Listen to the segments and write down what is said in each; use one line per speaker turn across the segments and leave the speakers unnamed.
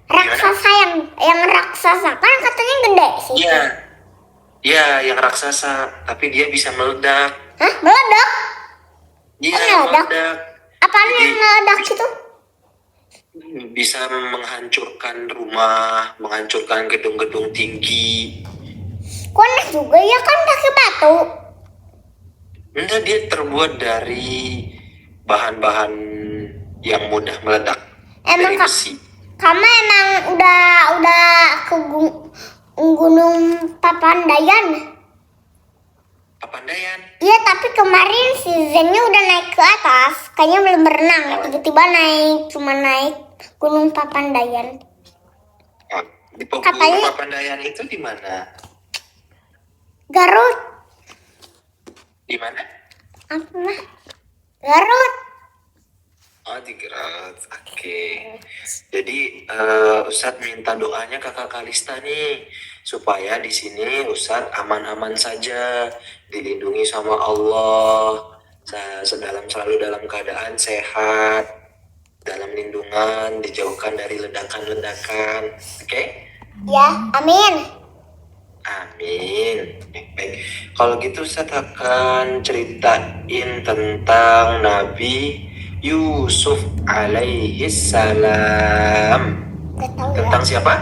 Raksasa yang raksasa kan katanya gede sih.
Iya. Iya, yang raksasa, tapi dia bisa meledak.
Hah? Meledak?
Iya,
meledak?
meledak.
Apaan
Jadi,
yang meledak itu?
bisa menghancurkan rumah, menghancurkan gedung-gedung tinggi.
Kok aneh juga ya, kan pakai batu.
Enggak, dia terbuat dari bahan-bahan yang mudah meledak.
Emang
dari besi.
Kamu emang udah ke Gunung Papandayan?
Papandayan?
Iya, tapi kemarin si Zennya udah naik ke atas. Kayaknya belum berenang. Tiba-tiba cuma naik Gunung Papandayan.
Oh, di
Katanya-
Gunung Papandayan itu di mana?
Garut.
Di mana?
Apa? Garut.
Oh, di Garut. Oke. Jadi Ustadz minta doanya kakak Kalista nih supaya di sini Ustadz aman-aman saja, dilindungi sama Allah, selalu dalam keadaan sehat, dalam lindungan, dijauhkan dari ledakan-ledakan. Oke?
Ya, amin.
Amin. Baik. Kalau gitu Ustadz akan ceritain tentang Nabi Yusuf alaihi salam.
Gak tahu
Tentang
ya.
siapa?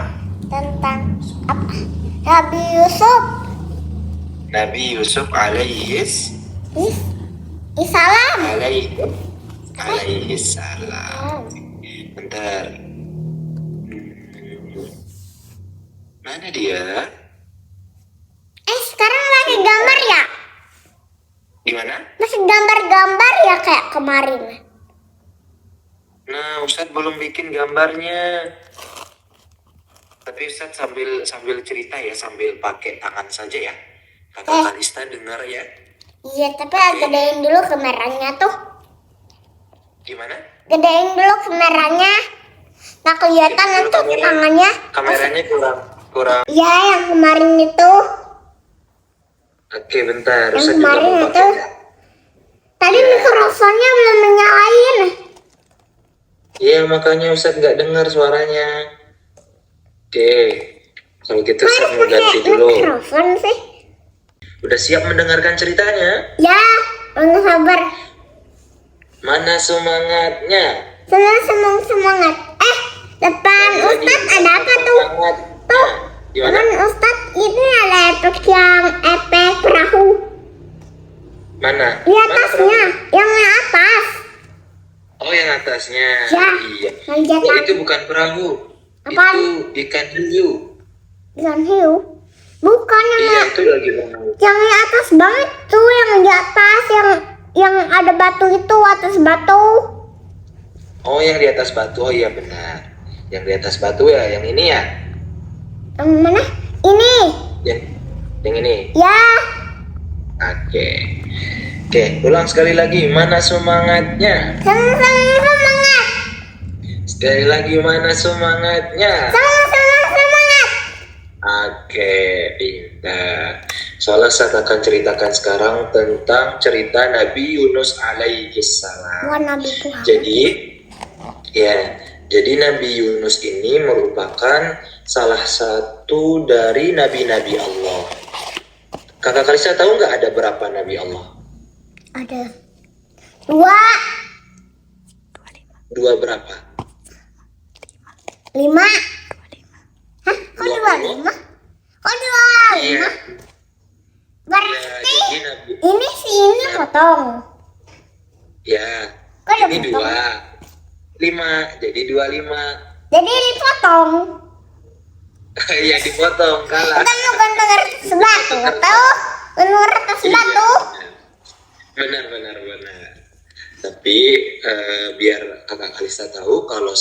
Tentang apa? Nabi Yusuf.
Nabi Yusuf alaihi
Salam.
alaihi salam. Bentar. Mana dia?
Sekarang lagi gambar ya?
Gimana?
Masih gambar-gambar ya kayak kemarin.
Nah, Ustadz belum bikin gambarnya. Tapi Ustadz sambil cerita ya, sambil pakai tangan saja ya. Kakak Kalista dengar ya.
Iya, tapi gedein dulu kameranya tuh.
Gimana?
Gedein dulu kameranya. Nggak kelihatan
Gedein dulu
nanti
kameranya.
tangannya.
Kameranya kurang.
Iya, yang kemarin itu.
Oke, bentar.
Yang
Ustadz juga
kemarin
mau
itu.
pakai.
Tadi
Iya.
mikrofonnya belum menyalain.
Iya, makanya Ustadz nggak dengar suaranya. Oke, kalau gitu Ustadz mau ganti dulu.
Mikrofon sih.
Udah siap mendengarkan ceritanya?
Ya, nggak sabar.
Mana semangatnya?
Semangat. Depan Ustadz ada apa tuh? Tuh,
Gimana?
depan Ustadz ini ada efek perahu.
Mana?
Di atasnya, yang atas.
Oh, yang atasnya.
Ya,
Iya.
yang di
Oh,
atas.
itu bukan perahu.
Apaan?
Itu ikan hiu.
Ikan hiu. Bukan
Iya, itu lagi berenang.
yang di atas banget tuh, yang di atas, yang ada batu itu, atas batu.
Oh, yang di atas batu. Oh iya benar. Yang di atas batu ya, yang ini ya.
Yang mana? Ini.
Yang ini.
Ya,
Oke, ulang sekali lagi. Mana semangatnya?
semangat.
Sekali lagi, mana semangatnya?
Semangat.
Oke, pintar. Soalnya saya akan ceritakan sekarang tentang cerita Nabi Yunus alaihi salam.
Wah, Nabi Tuhan.
Jadi Nabi Yunus ini merupakan salah satu dari nabi-nabi Allah. Kakak Kalista tahu nggak ada berapa nabi Allah?
Ada 2.
Dua berapa?
5. Hah? Kok
20?
25? Kok 25?
Iya.
Berarti
Jadi nabi.
ini ini potong.
Ya.
Kok ada
Ini
potong?
5. Jadi 25.
Jadi dipotong.
Yang dipotong kalah.
Kita mau gantung atas batu, atau gantung atas batu.
Benar. Tapi biar kakak Kalista tahu kalau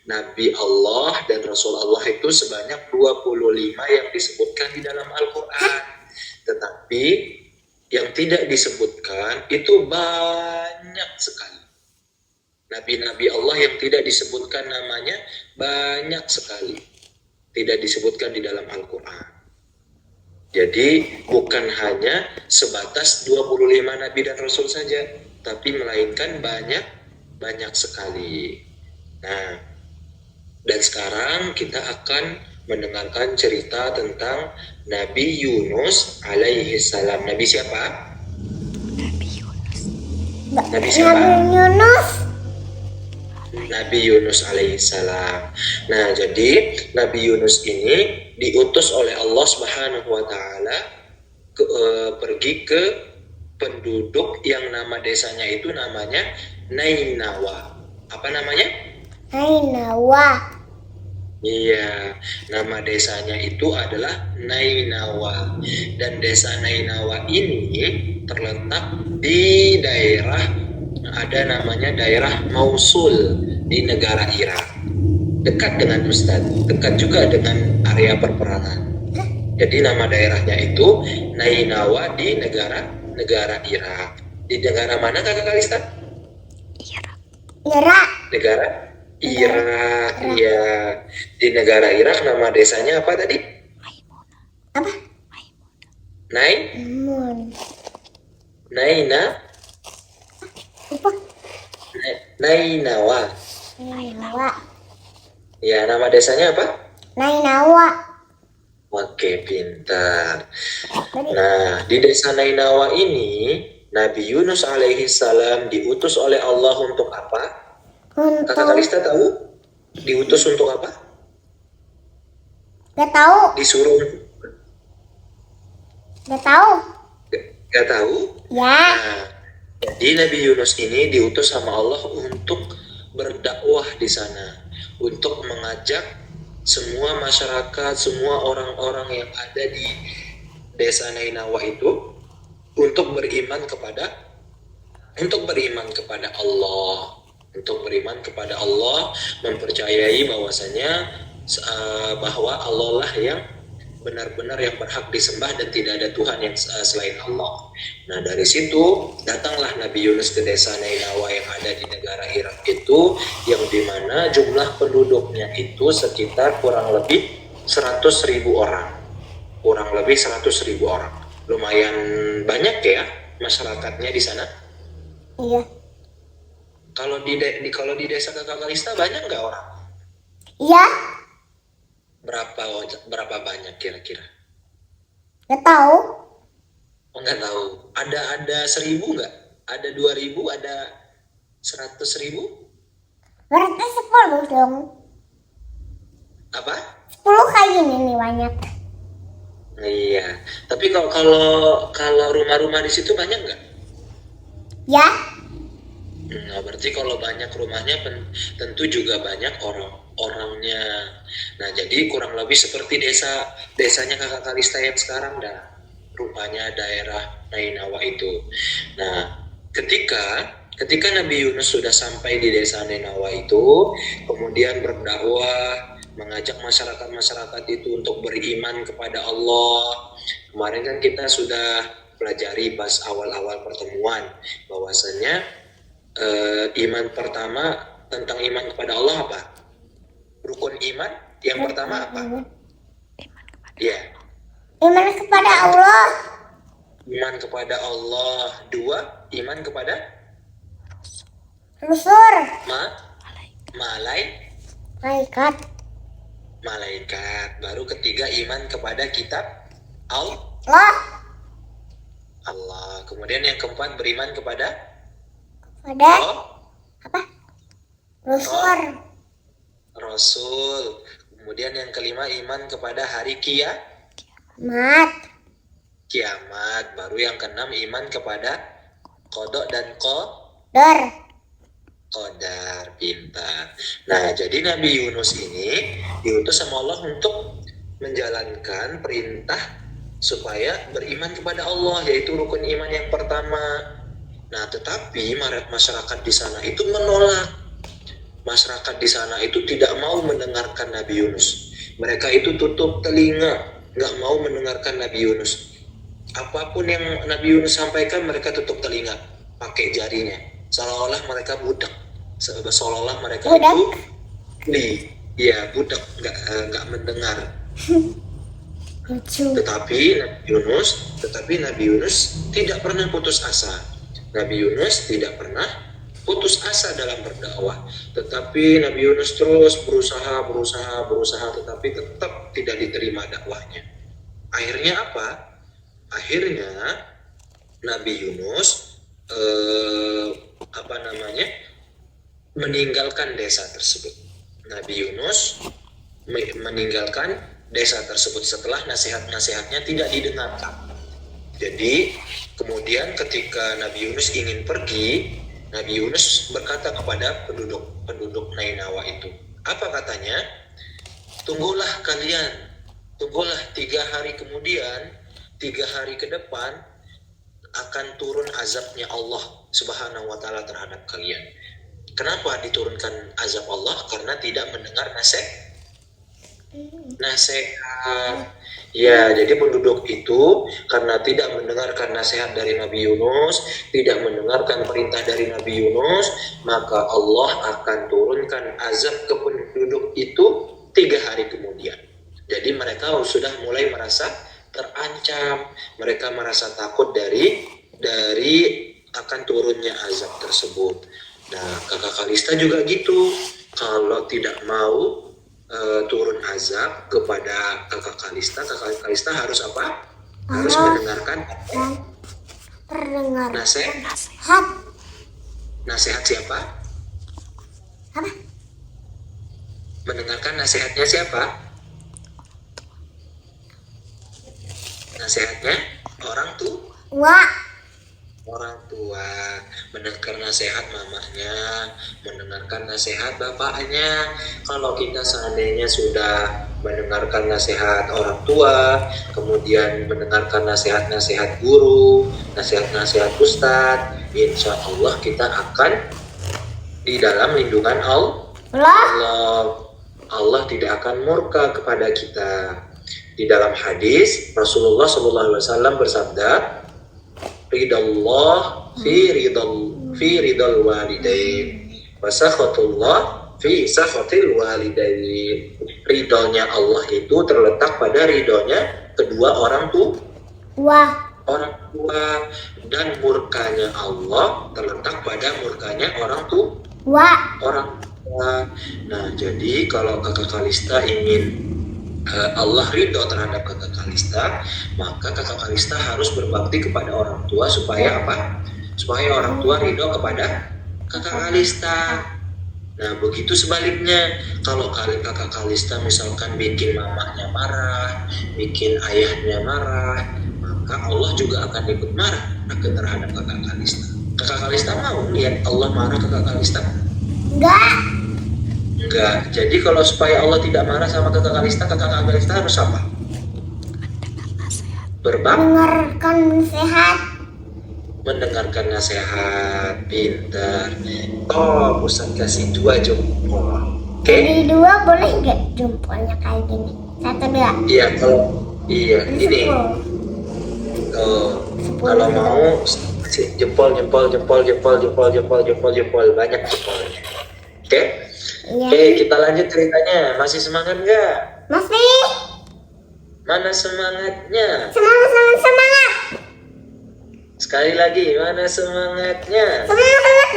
Nabi Allah dan Rasul Allah itu sebanyak 25 yang disebutkan di dalam Al-Quran. Tetapi yang tidak disebutkan itu banyak sekali. Nabi-nabi Allah yang tidak disebutkan namanya banyak sekali. tidak disebutkan di dalam Al-Quran. Jadi bukan hanya sebatas 25 nabi dan rasul saja, tapi melainkan banyak sekali. Nah, dan sekarang kita akan mendengarkan cerita tentang Nabi Yunus alaihi salam. Nabi siapa? Nabi siapa?
Nabi Yunus.
Nabi Yunus alaihissalam. Nah, jadi Nabi Yunus ini diutus oleh Allah Subhanahu wa taala pergi ke penduduk yang nama desanya itu namanya Nainawa. Apa namanya?
Nainawa.
Iya, nama desanya itu adalah Nainawa. Dan desa Nainawa ini terletak di daerah, ada namanya daerah Mosul di negara Irak. Dekat dengan Ustadz, dekat juga dengan area perperangan. Jadi nama daerahnya itu Nainawa di negara Irak. Di negara mana Kakak Kalista?
Irak.
Negara Irak. Iya. Di negara Irak nama desanya apa tadi?
Apa?
Nainawa.
Nainawa.
Ya, nama desanya apa?
Nainawa.
Oke, pintar. Nah, di desa Nainawa ini Nabi Yunus alaihi salam diutus oleh Allah untuk apa? Kakak Kalista tahu? Diutus untuk apa?
Gak tahu.
Disuruh?
Gak tahu.
Gak tahu?
Ya.
Nah, jadi Nabi Yunus ini diutus sama Allah untuk berdakwah di sana, untuk mengajak semua masyarakat, semua orang-orang yang ada di desa Nainawa itu untuk beriman kepada Allah, mempercayai bahwasanya bahwa Allah lah yang benar-benar yang berhak disembah dan tidak ada Tuhan yang selain Allah. Nah, dari situ datanglah Nabi Yunus ke desa Nainawa yang ada di negara Irak itu, yang dimana jumlah penduduknya itu sekitar kurang lebih 100.000 orang. Lumayan banyak ya masyarakatnya di sana.
Iya.
Kalau di desa Kakak Kalista banyak nggak orang?
Iya.
Berapa banyak kira-kira?
Gak tahu.
Oh, nggak tahu. Ada 1.000 nggak? Ada 2.000? Ada 100.000?
Berarti 10 dong.
Apa?
10 kayak gini nih banyak.
Iya. Tapi kalau rumah-rumah di situ banyak nggak?
Ya.
Nah, berarti kalau banyak rumahnya tentu juga banyak orangnya. Nah, jadi kurang lebih seperti desanya Kakak Kalista yang sekarang dah. Rupanya daerah Nainawa itu. Nah, ketika Nabi Yunus sudah sampai di desa Nainawa itu, kemudian berdakwah, mengajak masyarakat itu untuk beriman kepada Allah. Kemarin kan kita sudah pelajari pas awal-awal pertemuan bahwasanya iman pertama tentang iman kepada Allah apa? Rukun iman yang pertama apa? Ya.
Iman kepada Allah.
Iman kepada Allah. 2, iman kepada
Rasul.
Malaikat. Baru ketiga iman kepada kitab
Allah.
Kemudian yang keempat beriman kepada
Pada apa?
Rasul. Kemudian yang kelima iman kepada hari kiamat. Baru yang keenam iman kepada qada dan qadar. Pintar. Nah, jadi Nabi Yunus ini diutus sama Allah untuk menjalankan perintah supaya beriman kepada Allah, yaitu rukun iman yang pertama. Nah, tetapi masyarakat di sana itu menolak. Masyarakat di sana itu tidak mau mendengarkan Nabi Yunus. Mereka itu tutup telinga, nggak mau mendengarkan Nabi Yunus. Apapun yang Nabi Yunus sampaikan, mereka tutup telinga, pakai jarinya. Seolah-olah mereka budak. Seolah-olah mereka itu ya budak, nggak mendengar.
Lucu.
Tetapi Nabi Yunus tidak pernah putus asa. Nabi Yunus tidak pernah putus asa dalam berdakwah. Tetapi Nabi Yunus terus berusaha, tetapi tetap tidak diterima dakwahnya. Akhirnya apa? Akhirnya Nabi Yunus meninggalkan desa tersebut. Nabi Yunus meninggalkan desa tersebut setelah nasihat-nasihatnya tidak didengarkan. Jadi kemudian ketika Nabi Yunus ingin pergi, Nabi Yunus berkata kepada penduduk Nainawa itu, apa katanya? Tunggulah 3 hari kemudian, 3 hari ke depan akan turun azabnya Allah Subhanahu wa Ta'ala terhadap kalian. Kenapa diturunkan azab Allah? Karena tidak mendengar nasihat. Ya, jadi penduduk itu karena tidak mendengarkan nasihat dari Nabi Yunus, tidak mendengarkan perintah dari Nabi Yunus, maka Allah akan turunkan azab ke penduduk itu 3 hari kemudian. Jadi mereka sudah mulai merasa terancam, mereka merasa takut dari akan turunnya azab tersebut. Nah, kakak Kalista juga gitu. Kalau tidak mau turun azab kepada kakak Kalista harus apa? Harus mendengarkan nasihat. Nasihat siapa?
Apa?
Mendengarkan nasihatnya siapa? Nasihatnya orang tua, mendengar nasihat mamanya, mendengarkan nasihat bapaknya. Kalau kita seandainya sudah mendengarkan nasihat orang tua, kemudian mendengarkan nasihat-nasihat guru, nasihat-nasihat ustadz, insya Allah kita akan di dalam lindungan Allah tidak akan murka kepada kita. Di dalam hadis Rasulullah SAW bersabda, ridallah fi ridal walidain wa sakhatullah fi sakhatil walidain. Ridhonya Allah itu terletak pada ridhonya kedua orang tua, dan murkanya Allah terletak pada murkanya orang tua. Nah, jadi kalau kakak Kalista ingin Allah ridho terhadap kakak Kalista, maka kakak Kalista harus berbakti kepada orang tua supaya apa? Supaya orang tua ridho kepada kakak Kalista. Nah, begitu sebaliknya, kalau kakak Kalista misalkan bikin mamanya marah, bikin ayahnya marah, maka Allah juga akan ikut marah terhadap kakak Kalista. Kakak Kalista mau lihat Allah marah ke kakak Kalista? Enggak. Jadi kalau supaya Allah tidak marah sama kakak Kalista harus apa? Mendengarkan nasihat. Pintar. Oh, Ustaz kasih 2 jempol. Oke?
Jadi 2 boleh nggak jempolnya kayak gini? 1, 2.
Iya, ini. Kalau mau jempol banyak jempolnya. Oke?
Iya.
Oke, kita lanjut ceritanya. Masih semangat nggak?
Masih.
Mana semangatnya?
Semangat.
Sekali lagi, mana semangatnya?
Semangat.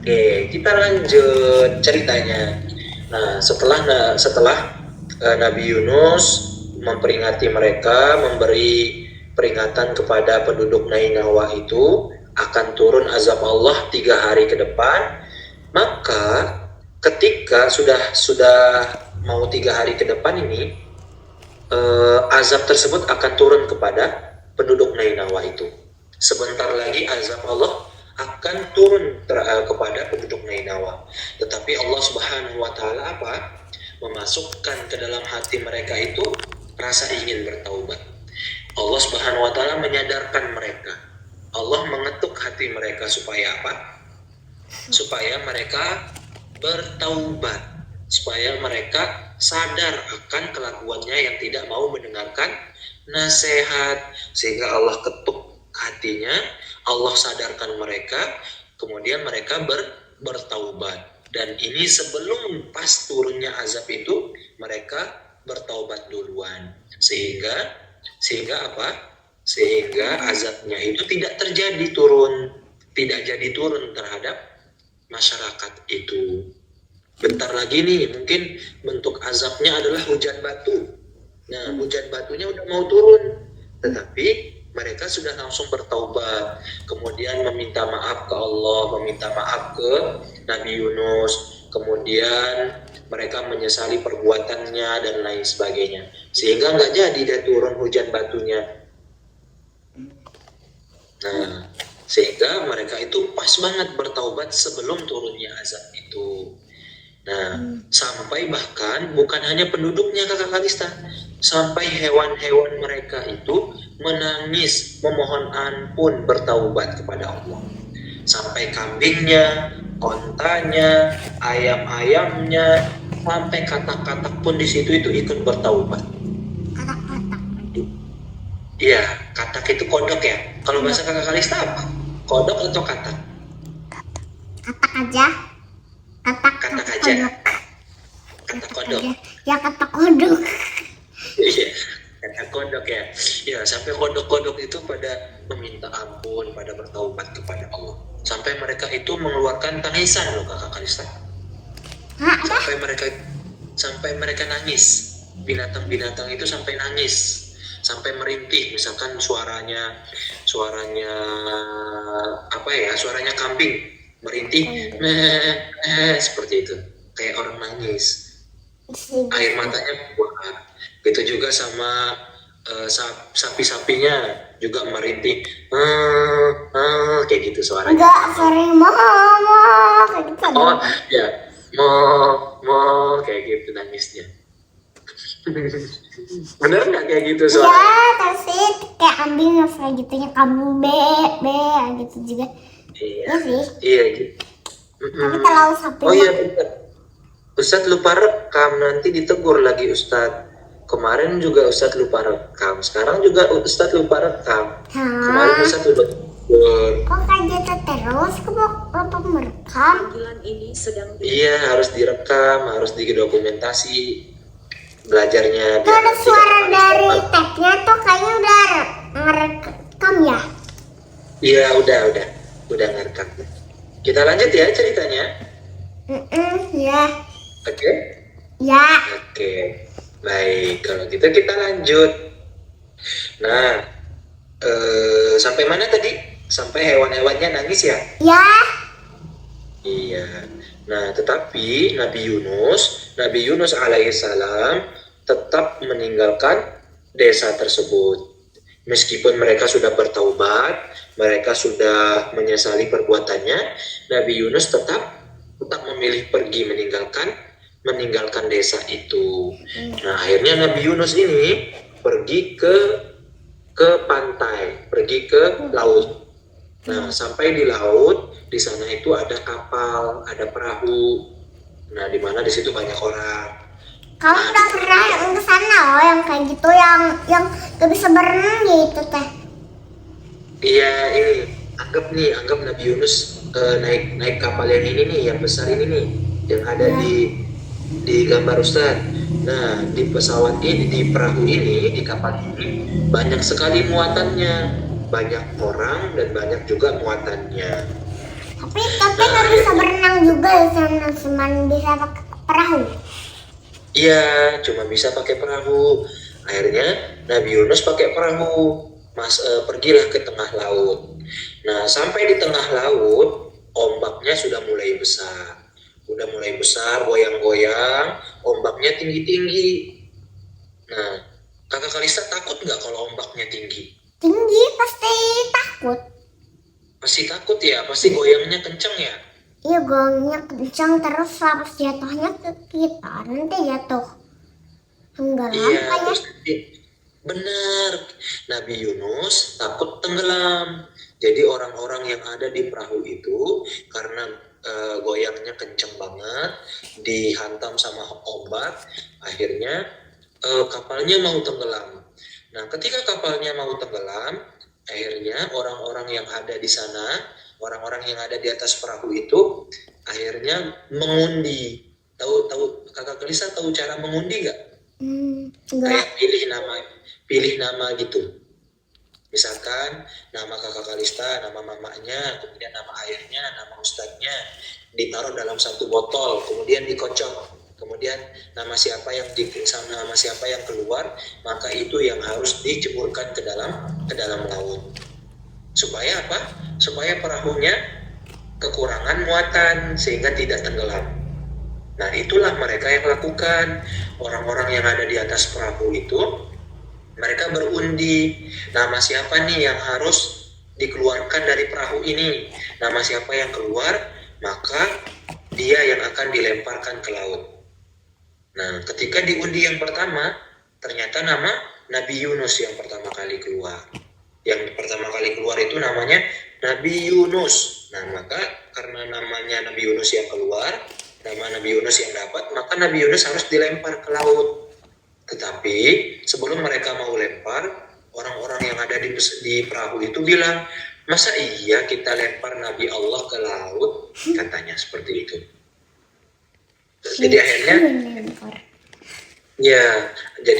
Oke, kita lanjut ceritanya. Nah, setelah Nabi Yunus memperingati mereka, memberi peringatan kepada penduduk Nainawa itu akan turun azab Allah 3 hari ke depan. Maka ketika sudah mau 3 hari ke depan ini, azab tersebut akan turun kepada penduduk Nainawa itu. Sebentar lagi azab Allah akan turun kepada penduduk Nainawa. Tetapi Allah Subhanahu wa Ta'ala memasukkan ke dalam hati mereka itu rasa ingin bertaubat. Allah Subhanahu wa Ta'ala menyadarkan mereka. Allah mengetuk hati mereka supaya supaya mereka bertaubat, supaya mereka sadar akan kelakuannya yang tidak mau mendengarkan nasihat, sehingga Allah ketuk hatinya, Allah sadarkan mereka, kemudian mereka bertaubat. Dan ini sebelum pas turunnya azab itu mereka bertaubat duluan. Sehingga apa? Sehingga azabnya itu tidak jadi turun terhadap masyarakat itu. Bentar lagi nih mungkin bentuk azabnya adalah hujan batu. Nah, hujan batunya udah mau turun, tetapi mereka sudah langsung bertaubat, kemudian meminta maaf ke Allah, meminta maaf ke Nabi Yunus, kemudian mereka menyesali perbuatannya dan lain sebagainya, sehingga nggak jadi dia turun hujan batunya. Nah, sehingga mereka itu pas banget bertaubat sebelum turunnya azab itu. Nah, sampai bahkan bukan hanya penduduknya Kakak Kalista, sampai hewan-hewan mereka itu menangis, memohon ampun, bertaubat kepada Allah. Sampai kambingnya, ontanya, ayam-ayamnya, sampai katak-katak pun di situ itu ikut bertaubat.
Katak-katak.
Iya, katak itu kodok ya. Kalau bahasa Kakak Kalista apa? Kodok atau katak?
Katak aja.
Katak aja.
Kodok.
Katak kodok.
Ya katak kodok.
Iya, katak kodok ya. Ya, sampai kodok-kodok itu pada meminta ampun, pada bertaubat kepada Allah. Sampai mereka itu mengeluarkan tangisan loh Kakak Kalista.
Hah, apa?
Sampai mereka nangis. Binatang-binatang itu sampai nangis, sampai merintih. Misalkan suaranya apa ya? Suaranya kambing merintih, seperti itu, kayak orang nangis, air matanya keluar. Gitu juga sama sapi-sapinya juga merintih, kayak gitu suaranya.
Enggak, sering mama kayak gitu.
Oh ya, mo kayak gitu nangisnya. Bener nggak kayak gitu suara?
Ya, tapi kayak ambing kayak gitunya kambing be gitu juga.
Iya,
Iya sih.
iya gitu.
Tapi kalau sapi
Oh iya bener. Ustadz lupa rekam, nanti ditegur lagi Ustadz. Kemarin juga Ustadz lupa rekam, sekarang juga Ustadz lupa rekam. Kemarin Ustadz udah tegur.
Kok kayak gitu terus? Kok lupa merekam?
Panggilan ini sedang
Iya, harus direkam, harus didokumentasi belajarnya.
Itu ada suara dari tabnya tuh kayaknya udah ngerekam ya?
Iya, udah ngerekam. Kita lanjut ya ceritanya.
Ya.
Oke.
Ya.
Oke, baik. Kalau gitu kita lanjut. Nah, sampai mana tadi? Sampai hewan-hewannya nangis ya?
Ya.
Iya. Nah, tetapi Nabi Yunus alaihissalam tetap meninggalkan desa tersebut. Meskipun mereka sudah bertaubat, mereka sudah menyesali perbuatannya, Nabi Yunus tetap memilih pergi meninggalkan desa itu. Nah, akhirnya Nabi Yunus ini pergi ke pantai, pergi ke laut. Nah, sampai di laut, di sana itu ada kapal, ada perahu. Nah, di mana di situ banyak orang.
Kamu udah pernah yang ke sana yang kayak gitu yang gak bisa berenang gitu teh.
Iya, ini anggap Nabi Yunus naik kapal yang ini nih, yang besar ini nih, yang ada di gambar Ustaz. Nah, di pesawat ini, di perahu ini, di kapal ini banyak sekali muatannya, banyak orang dan banyak juga muatannya.
Tapi nggak bisa berenang juga di sana, cuma bisa pakai perahu.
Iya, cuma bisa pakai perahu. Akhirnya Nabi Yunus pakai perahu, pergilah ke tengah laut. Nah, sampai di tengah laut, ombaknya sudah mulai besar. Goyang-goyang, ombaknya tinggi-tinggi. Nah, Kakak Kalista takut nggak kalau ombaknya tinggi?
Tinggi pasti takut.
Pasti takut ya, pasti goyangnya kenceng ya.
Iya, goyangnya kencang terus pas jatuhnya ke kita nanti jatuh. Tenggelam
Iya,
kayak.
terus benar. Nabi Yunus takut tenggelam. Jadi orang-orang yang ada di perahu itu karena goyangnya kenceng banget, dihantam sama ombak, akhirnya kapalnya mau tenggelam. Nah, ketika kapalnya mau tenggelam, akhirnya orang-orang yang ada di sana, orang-orang yang ada di atas perahu itu Akhirnya mengundi. Tahu kakak Kalista tahu cara mengundi nggak?
Enggak.
Kayak pilih nama gitu. Misalkan nama kakak Kalista, nama mamanya, kemudian nama ayahnya, nama ustadznya ditaruh dalam satu botol, kemudian dikocok. Kemudian nama siapa yang keluar, maka itu yang harus diceburkan ke dalam laut. Supaya apa? Supaya perahunya kekurangan muatan sehingga tidak tenggelam. Nah, itulah mereka yang lakukan. Orang-orang yang ada di atas perahu itu, mereka berundi, nama siapa nih yang harus dikeluarkan dari perahu ini. Nama siapa yang keluar, maka dia yang akan dilemparkan ke laut. Nah, ketika diundi yang pertama, ternyata nama Nabi Yunus yang pertama kali keluar. Yang pertama kali keluar itu namanya Nabi Yunus. Nah, maka karena namanya Nabi Yunus yang keluar, nama Nabi Yunus yang dapat, maka Nabi Yunus harus dilempar ke laut. Tetapi sebelum mereka mau lempar, orang-orang yang ada di perahu itu bilang, masa iya kita lempar Nabi Allah ke laut? Katanya seperti itu. Jadi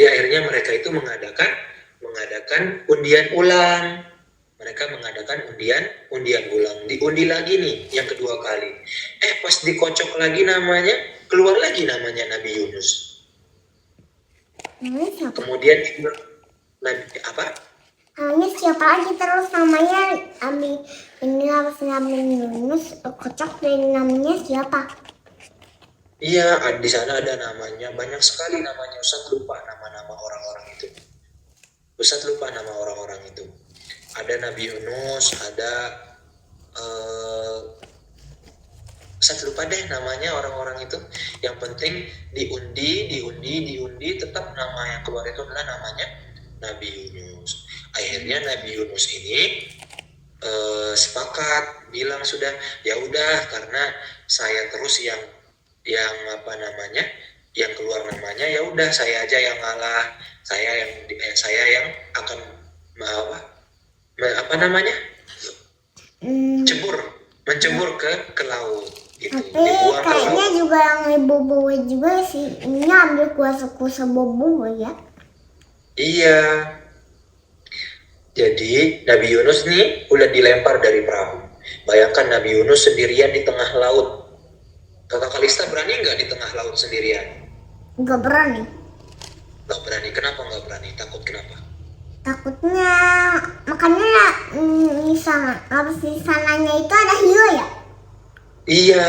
akhirnya mereka itu mengadakan undian ulang. Mereka mengadakan undian ulang. Diundi lagi nih yang kedua kali. Pas dikocok lagi namanya, keluar lagi namanya Nabi Yunus. Kemudian apa?
Namanya siapa lagi terus namanya Nabi Yunus kocok dari namanya siapa?
Iya, di sana ada namanya, banyak sekali namanya. Ustadz lupa nama-nama orang-orang itu. Ada Nabi Yunus, ada Ustadz lupa deh namanya orang-orang itu. Yang penting diundi, tetap nama yang keluar itu adalah namanya Nabi Yunus. Akhirnya Nabi Yunus ini sepakat, bilang sudah, ya udah karena saya terus yang keluar namanya, ya udah saya aja yang ngalah, saya yang akan mencebur ke laut gitu.
Tapi kayaknya juga yang bobo juga sih, ini ambil kuasa bobo ya.
Iya. Jadi Nabi Yunus nih udah dilempar dari perahu. Bayangkan Nabi Yunus sendirian di tengah laut. Kakak Kalista berani nggak di tengah laut sendirian?
Nggak berani.
Nggak berani. Kenapa nggak berani? Takut kenapa?
Takutnya, makanya di sananya itu ada hiu ya?
Iya.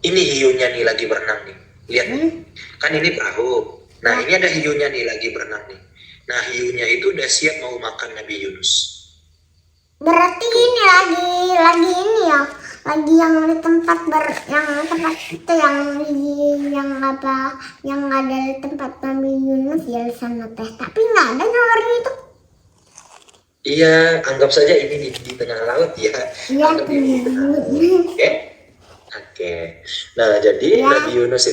Ini hiunya nih lagi berenang nih. Lihat nih. Kan ini perahu. Nah, ini ada hiunya nih lagi berenang nih. Nah, hiunya itu udah siap mau makan Nabi Yunus. Berarti
ini lagi ini ya. Lagi yang di tempat itu yang ada di tempat Nabi Yunus ya di sana teh. Tapi nggak ada nawarnya itu.
Iya, anggap saja ini di tengah laut ya.
Iya.
Oke. Nah, jadi Nabi Yunus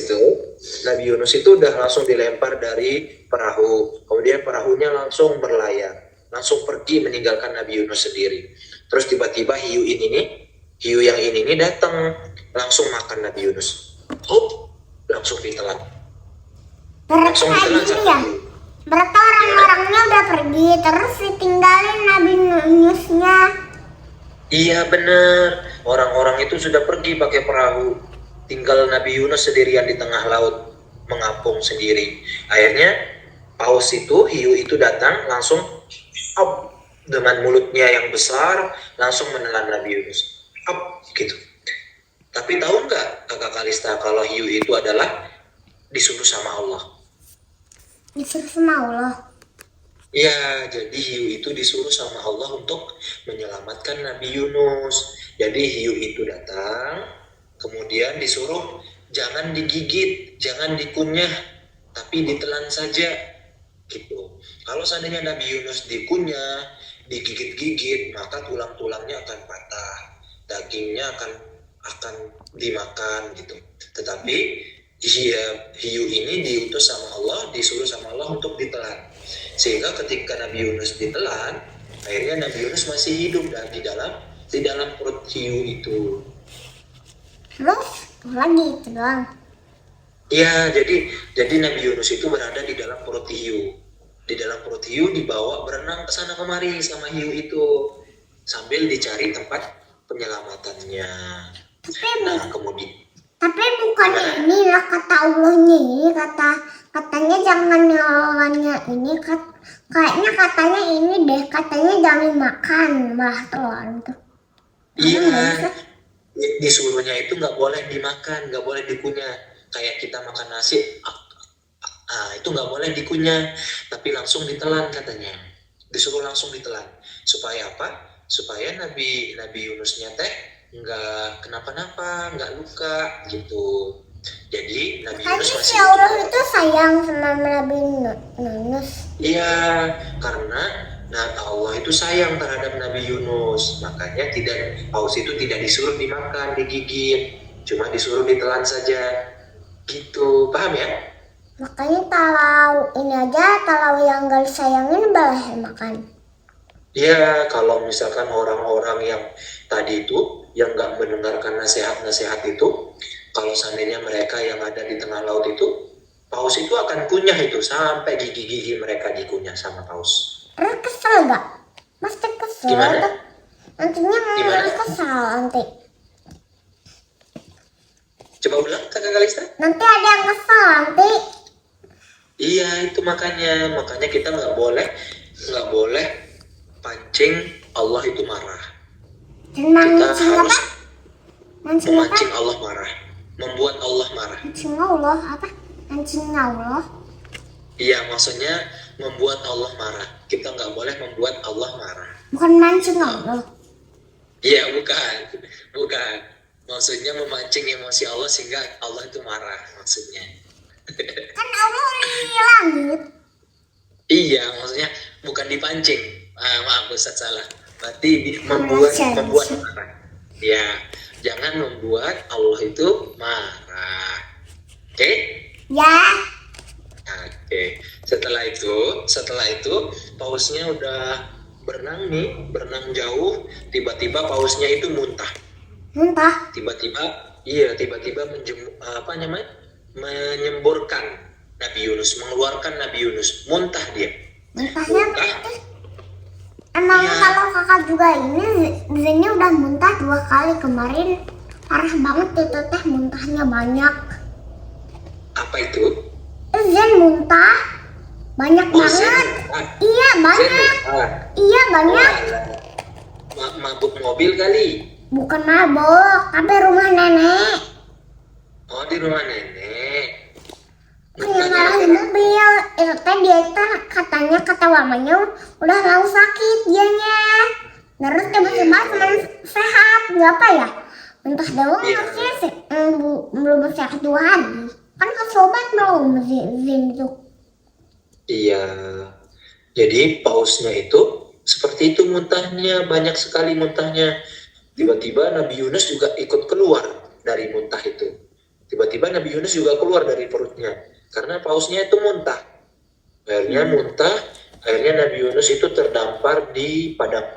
itu udah langsung dilempar dari perahu. Kemudian perahunya langsung berlayar, langsung pergi meninggalkan Nabi Yunus sendiri. Terus tiba-tiba hiu yang ini nih datang, langsung makan Nabi Yunus. Langsung ditelan. Langsung ditelan sama hiu.
Berarti orang-orangnya udah pergi, terus ditinggalin Nabi Yunusnya.
Iya bener, orang-orang itu sudah pergi pakai perahu, tinggal Nabi Yunus sendirian di tengah laut, mengapung sendiri. Akhirnya paus itu, hiu itu datang langsung dengan mulutnya yang besar, langsung menelan Nabi Yunus. Gitu. Tapi tahu nggak kakak Kalista kalau hiu itu adalah disuruh sama Allah?
Disuruh sama Allah?
Ya, jadi hiu itu disuruh sama Allah untuk menyelamatkan Nabi Yunus. Jadi hiu itu datang, kemudian disuruh jangan digigit, jangan dikunyah, tapi ditelan saja. Gitu. Kalau seandainya Nabi Yunus dikunyah, digigit-gigit, maka tulang-tulangnya akan patah, dagingnya akan dimakan gitu. Tetapi hiu ini diutus sama Allah, disuruh sama Allah untuk ditelan. Sehingga ketika Nabi Yunus ditelan, akhirnya Nabi Yunus masih hidup dan di dalam perut hiu itu.
Terus lagi itu doang.
Iya, jadi Nabi Yunus itu berada di dalam perut hiu. Di dalam perut hiu dibawa berenang ke sana kemari sama hiu itu sambil dicari tempat penyelamatannya. Nah, kemudian
Tapi bukannya inilah kata Allahnya ini katanya jangan nyalanya ini kayaknya katanya ini deh katanya jangan makan malah telur tuh.
iya, disuruhnya itu nggak boleh dimakan, nggak boleh dikunyah. Kayak kita makan nasi, itu nggak boleh dikunyah, tapi langsung ditelan katanya. Disuruh langsung ditelan. Supaya apa? Supaya Nabi Yunusnya teh nggak kenapa-napa, nggak luka gitu. Jadi Nabi Yunus
Kayaknya si
masih
Allah itu sayang sama Nabi Yunus.
iya, karena Allah itu sayang terhadap Nabi Yunus, makanya paus itu tidak disuruh dimakan, digigit, cuma disuruh ditelan saja, gitu, paham ya?
Makanya kalau ini aja kalau yang gak disayangin boleh makan.
Ya, kalau misalkan orang-orang yang tadi itu, yang nggak mendengarkan nasihat-nasihat itu, kalau seandainya mereka yang ada di tengah laut itu, paus itu akan kunyah itu, sampai gigi-gigi mereka dikunyah sama paus.
Terus kesel gak? Pasti kesel.
Gimana?
Nantinya
Gimana?
kesel nanti.
Coba ulang, Kakak Kalista.
Nanti ada yang kesel nanti.
Iya, itu makanya kita nggak boleh pancing Allah itu marah.
Dan
Kita
mancing
harus
apa? Mancing apa?
memancing Allah marah, membuat Allah marah.
Mancing Allah apa? Mancing Allah.
Iya, maksudnya membuat Allah marah. Kita nggak boleh membuat Allah marah.
Bukan mancing Allah.
Iya, bukan. Maksudnya memancing emosi Allah sehingga Allah itu marah maksudnya.
Kan Allah di langit.
Iya, maksudnya bukan dipancing. Maaf Ustaz salah. Berarti membuat marah. Ya, jangan membuat Allah itu marah. Oke?
Ya.
Oke. Setelah itu pausnya udah berenang berenang jauh, tiba-tiba pausnya itu muntah.
Muntah.
Tiba-tiba menyemburkan Nabi Yunus, mengeluarkan Nabi Yunus, muntah dia.
Muntahnya emang ya. Kalau kakak juga ini Zennya udah muntah 2 kali kemarin, parah banget itu teh muntahnya banyak.
Apa itu?
Zen muntah banyak banget. Iya banyak. Iya banyak.
Mabuk mobil kali.
Bukan mabuk, tapi rumah nenek.
Oh, di rumah nenek.
Yang malah di mobil. Itu teh dia itu katanya kata mamanya udah mau sakit dianya. Terus tiba-tiba teman sehat, nggak apa ya? Muntah doang harusnya belum sehat 2 hari. Kan kesobat belum Zen itu.
Iya. Jadi pausnya itu seperti itu muntahnya, banyak sekali muntahnya. Tiba-tiba Nabi Yunus juga ikut keluar dari muntah itu. Tiba-tiba Nabi Yunus juga keluar dari perutnya. Karena pausnya itu muntah. Akhirnya Nabi Yunus itu terdampar di padang.